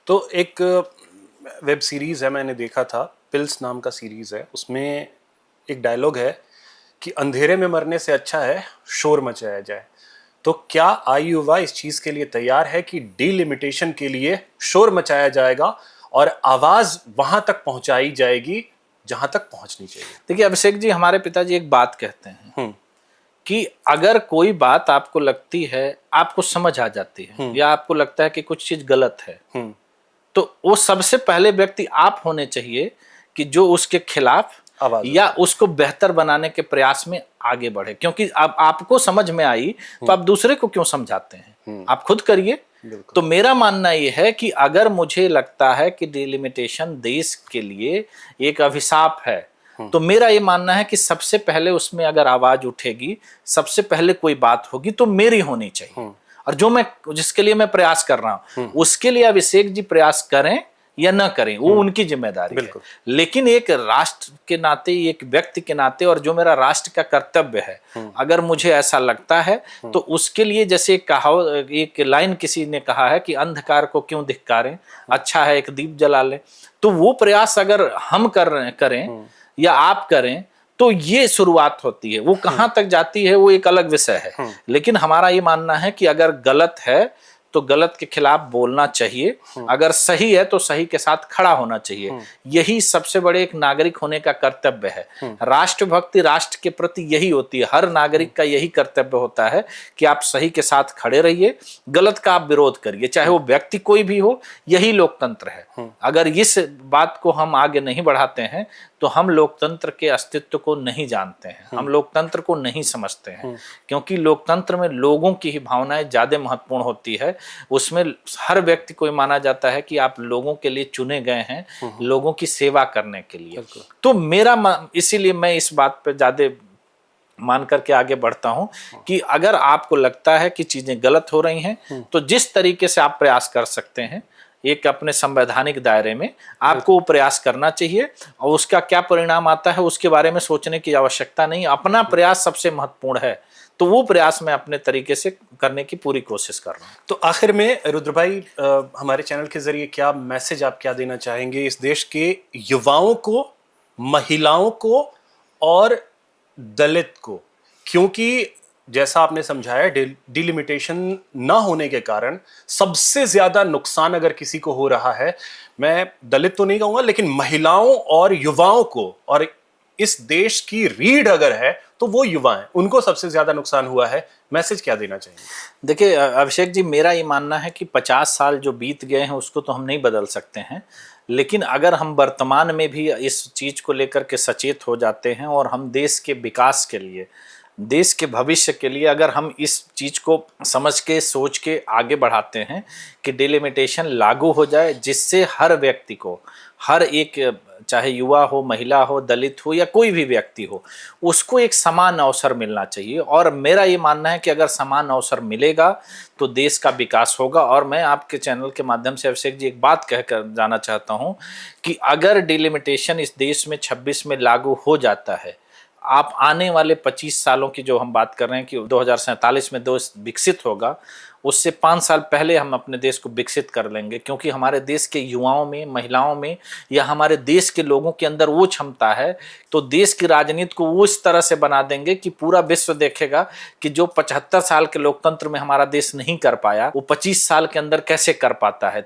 तो एक web series है, मैंने देखा था, पिल्स नाम का सीरीज़ है। उसमें एक डायलॉग है कि अंधेरे में मरने से अच्छा है शोर मचाया जाए। तो क्या आईयुवा इस चीज़ के लिए तैयार है कि डिलिमिटेशन के लिए शोर मचाया जाएगा और आवाज़ वहाँ तक पहुँचाई जाएगी जहाँ तक पहुँचनी चाहिए? देखिए अभिषेक जी, हमारे पिताजी एक बात कहते हैं कि अगर कोई बात आपको लगती है, आपको समझ आ जाती है या आपको लगता है कि कुछ चीज गलत है, तो वो सबसे पहले व्यक्ति आप होने चाहिए कि जो उसके खिलाफ या उसको बेहतर बनाने के प्रयास में आगे बढ़े। क्योंकि अब आपको समझ में आई तो आप दूसरे को क्यों समझाते हैं, आप खुद करिए। तो मेरा मानना यह है कि अगर मुझे लगता है कि डिलिमिटेशन देश के लिए एक अभिशाप है, तो मेरा ये मानना है कि सबसे पहले उसमें अगर आवाज उठेगी, सबसे पहले कोई बात होगी तो मेरी होनी चाहिए। और जिसके लिए मैं प्रयास कर रहा हूं उसके लिए अभिषेक जी प्रयास करें या न करें, वो उनकी जिम्मेदारी है। लेकिन एक राष्ट्र के नाते, एक व्यक्ति के नाते, और जो मेरा राष्ट्र का कर्तव्य है, अगर मुझे ऐसा लगता है तो उसके लिए, जैसे एक लाइन किसी ने कहा है कि अंधकार को क्यों धिक्कारें, अच्छा है एक दीप जला लें। तो वो प्रयास अगर हम करें या आप करें तो ये शुरुआत होती है। वो कहां तक जाती है वो एक अलग विषय है। लेकिन हमारा ये मानना है कि अगर गलत है तो गलत के खिलाफ बोलना चाहिए, अगर सही है तो सही के साथ खड़ा होना चाहिए। यही सबसे बड़े एक नागरिक होने का कर्तव्य है। राष्ट्रभक्ति राष्ट्र के प्रति यही होती है, हर नागरिक का यही कर्तव्य होता है कि आप सही के साथ खड़े रहिए, गलत का आप विरोध करिए, चाहे वो व्यक्ति कोई भी हो। यही लोकतंत्र है। अगर इस बात को हम आगे नहीं बढ़ाते हैं तो हम लोकतंत्र के अस्तित्व को नहीं जानते हैं, हम लोकतंत्र को नहीं समझते हैं। क्योंकि लोकतंत्र में लोगों की ही भावनाएं ज्यादा महत्वपूर्ण होती है। उसमें हर व्यक्ति को माना जाता है कि आप लोगों के लिए चुने गए हैं, लोगों की सेवा करने के लिए। तो इसीलिए मैं इस बात पर ज्यादा मान करके आगे बढ़ता हूं कि अगर आपको लगता है कि चीजें गलत हो रही हैं तो जिस तरीके से आप प्रयास कर सकते हैं एक अपने संवैधानिक दायरे में, आपको वो प्रयास करना चाहिए। और उसका क्या परिणाम आता है उसके बारे में सोचने की आवश्यकता नहीं, अपना प्रयास सबसे महत्वपूर्ण है। तो वो प्रयास मैं अपने तरीके से करने की पूरी कोशिश कर रहा हूँ। तो आखिर में रुद्र भाई, हमारे चैनल के जरिए क्या मैसेज आप क्या देना चाहेंगे इस देश के युवाओं को, महिलाओं को और दलित को? क्योंकि जैसा आपने समझाया, डिलिमिटेशन ना होने के कारण सबसे ज्यादा नुकसान अगर किसी को हो रहा है, मैं दलित तो नहीं कहूंगा लेकिन महिलाओं और युवाओं को, और इस देश की रीढ़ अगर है तो वो युवा हैं, उनको सबसे ज्यादा नुकसान हुआ है। मैसेज क्या देना चाहिए? देखिए अभिषेक जी, मेरा ये मानना है कि 50 साल जो बीत गए हैं उसको तो हम नहीं बदल सकते हैं, लेकिन अगर हम वर्तमान में भी इस चीज को लेकर के सचेत हो जाते हैं और हम देश के विकास के लिए, देश के भविष्य के लिए अगर हम इस चीज को समझ के सोच के आगे बढ़ाते हैं कि डिलिमिटेशन लागू हो जाए, जिससे हर व्यक्ति को, हर एक, चाहे युवा हो, महिला हो, दलित हो या कोई भी व्यक्ति हो, उसको एक समान अवसर मिलना चाहिए। और मेरा ये मानना है कि अगर समान अवसर मिलेगा तो देश का विकास होगा। और मैं आपके चैनल के माध्यम से अभिषेक जी एक बात कहकर जाना चाहता हूं कि अगर डिलिमिटेशन इस देश में 26 में लागू हो जाता है, आप आने वाले 25 सालों की जो हम बात कर रहे हैं कि 2047 में देश विकसित होगा, उससे 5 साल पहले हम अपने देश को विकसित कर लेंगे। क्योंकि हमारे देश के युवाओं में, महिलाओं में या हमारे देश के लोगों के अंदर वो क्षमता है। तो देश की राजनीति को वो इस तरह से बना देंगे कि पूरा विश्व देखेगा कि जो 75 साल के लोकतंत्र में हमारा देश नहीं कर पाया, वो 25 साल के अंदर कैसे कर पाता है।